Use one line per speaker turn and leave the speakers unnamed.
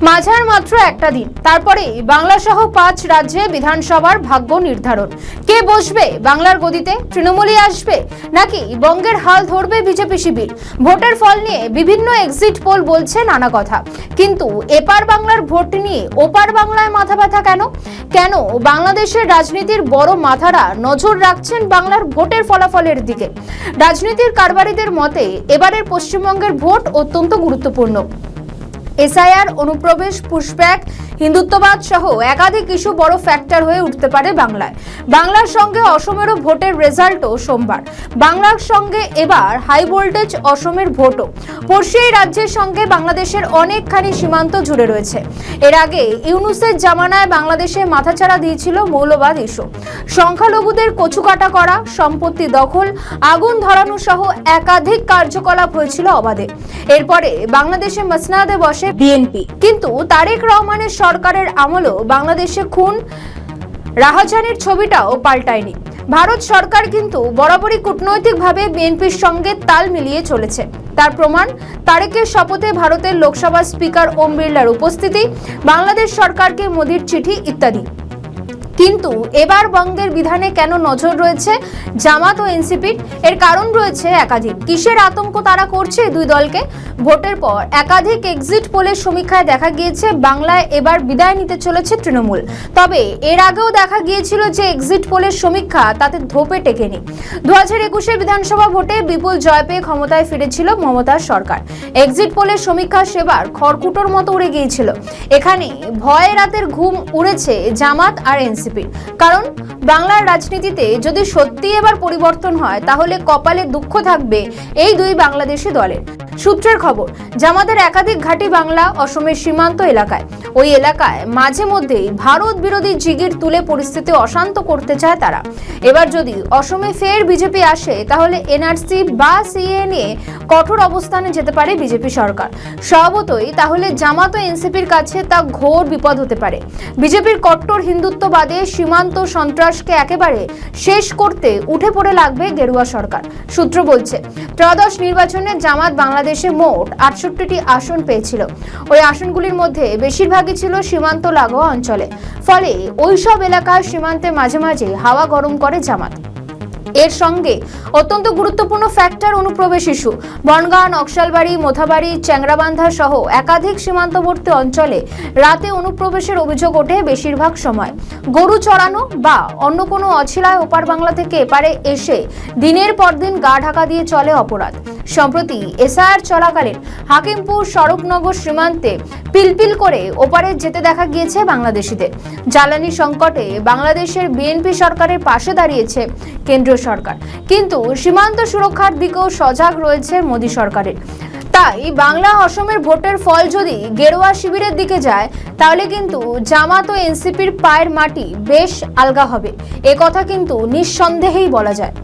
মাঝার মাত্র একটা দিন, তারপরে বাংলা সহ 5 রাজ্যে বিধানসভার ভাগ্য নির্ধারণ। কে বসবে বাংলার গদিতে? তৃণমূলই আসবে নাকি বঙ্গের হাল ধরবে বিজেপি শিবির? ভোটের ফল নিয়ে বিভিন্ন এক্সিট পোল বলছে নানা কথা, কিন্তু এপার বাংলার ভোট নিয়ে ওপার বাংলায় মাথা ব্যথা কেন? কেন বাংলাদেশের রাজনীতির বড় মাথারা নজর রাখছেন বাংলার ভোটের ফলাফলের দিকে? রাজনীতির কারবারিদের মতে এবারের পশ্চিমবঙ্গের ভোট অত্যন্ত গুরুত্বপূর্ণ। এসআইআর, অনুপ্রবেশ, পুশব্যাক, হিন্দুত্ববাদ সহ একাধিক ইস্যু বড় ফ্যাক্টর হয়ে উঠতে পারে বাংলায়। বাংলার সঙ্গে অসমেরও ভোটের রেজাল্টও সোমবার। বাংলার সঙ্গে এবার হাই ভোল্টেজ অসমের ভোটও। পড়শি রাজ্যের সঙ্গে বাংলাদেশের অনেকখানি সীমান্ত জুড়ে রয়েছে। এর আগে ইউনুসের জামানায় বাংলাদেশে মাথাচাড়া দিয়েছিল মৌলবাদ ইস্যু। সংখ্যালঘুদের কচুকাটা করা, সম্পত্তি দখল, আগুন ধরানো সহ একাধিক কার্যকলাপ হয়েছিল অবাধে। এরপরে বাংলাদেশে মসনাদে বসে বিএনপি, কিন্তু তারেক রহমানের সরকারের আমলেও বাংলাদেশে খুন রাহাজানির ছবিটাও পাল্টায়নি। ভারত সরকার কিন্তু বরাবরই কূটনৈতিকভাবে বিএনপির সঙ্গে তাল মিলিয়ে চলেছে। তার প্রমাণ তারেকের শপথে ভারতের লোকসভা স্পিকার ওম বিড়লার উপস্থিতি, বাংলাদেশ সরকারকে মোদির চিঠি ইত্যাদি। কিন্তু এবার বঙ্গের বিধানে কেন নজর রয়েছে জামাত ও এনসিপির? এর কারণ রয়েছে একাধিক। কিসের আতঙ্ক তারা করছে দুই দলকে? ভোটের পর একাধিক এক্সিট পোলের সমীক্ষায় দেখা গিয়েছে বাংলায় এবার বিদায় নিতে চলেছে তৃণমূল। তবে এর আগেও দেখা গিয়েছিল যে এক্সিট পোলের সমীক্ষা তাতে ধোপে টেকেনি। 2021 বিধানসভা ভোটে বিপুল জয় পেয়ে ক্ষমতায় ফিরেছিল মমতার সরকার। এক্সিট পোলের সমীক্ষা সেবার খড়কুটোর মতো উড়ে গিয়েছিল। এখানে ভয়ে রাতের ঘুম উড়েছে জামাত আর এনসিপি। কারণ বাংলার রাজনীতিতে যদি সত্যি এবার পরিবর্তন হয়, তাহলে কপালে দুঃখ থাকবে এই দুই বাংলাদেশি দলের। সূত্রের খবর, জামাতের একাধিক ঘাঁটি বাংলা অসমের সীমান্ত এলাকায়। ওই এলাকায় মাঝে মধ্যেই ভারত বিরোধী জিগির তুলে পরিস্থিতি অশান্ত করতে চায় তারা। এবার যদি অসমে ফের বিজেপি আসে, তাহলে এনআরসি বা সিএ নিয়ে কঠোর অবস্থানে যেতে পারে বিজেপি সরকার। স্বভাবতই তাহলে জামাত ও এনসিপির কাছে তা ঘোর বিপদ হতে পারে। বিজেপির কট্টর হিন্দুত্ববাদে সীমান্ত সন্ত্রাসকে একেবারে শেষ করতে উঠে পড়ে লাগবে গেরুয়া সরকার। সূত্র বলছে, ত্রয়োদশ নির্বাচনে জামাত বাংলাদেশে মোট 68টি আসন পেয়েছিল। ওই আসনগুলির মধ্যে বেশিরভাগই ছিল সীমান্ত লাগোয়া অঞ্চলে। ফলে ওইসব এলাকার সীমান্তে মাঝে মাঝে হাওয়া গরম করে জামাত। এর সঙ্গে অত্যন্ত গুরুত্বপূর্ণ ফ্যাক্টর অনুপ্রবেশ ইস্যু। বনগাঁ, নকশালবাড়ি, মোথাবাড়ি, চ্যাংরাবান্ধা সহ একাধিক সীমান্তবর্তী অঞ্চলে রাতে অনুপ্রবেশের অভিযোগ ওঠে বেশিরভাগ সময়। গরু চড়ানো বা অন্য কোনো অছিলায় ওপার বাংলা থেকে এপারে এসে দিনের পর দিন গা ঢাকা দিয়ে চলে অপরাধ। সম্প্রতি এসআইআর চলাকালীন হাকিমপুর স্বরূপনগর সীমান্তে পিলপিল করে ওপারে যেতে দেখা গিয়েছে বাংলাদেশিদের। জ্বালানি সংকটে বাংলাদেশের বিএনপি সরকারের পাশে দাঁড়িয়েছে কেন্দ্রীয় সরকার, কিন্তু সীমান্ত সুরক্ষার দিকেও সজাগ রয়েছে মোদী সরকারের। তাই বাংলা অসমের ভোটের ফল যদি গেরুয়া শিবিরের দিকে যায়, তাহলে কিন্তু জামাত ও এনসিপির পায়ের মাটি বেশ আলগা হবে। এ কথা কিন্তু নিঃসন্দেহেই বলা যায়।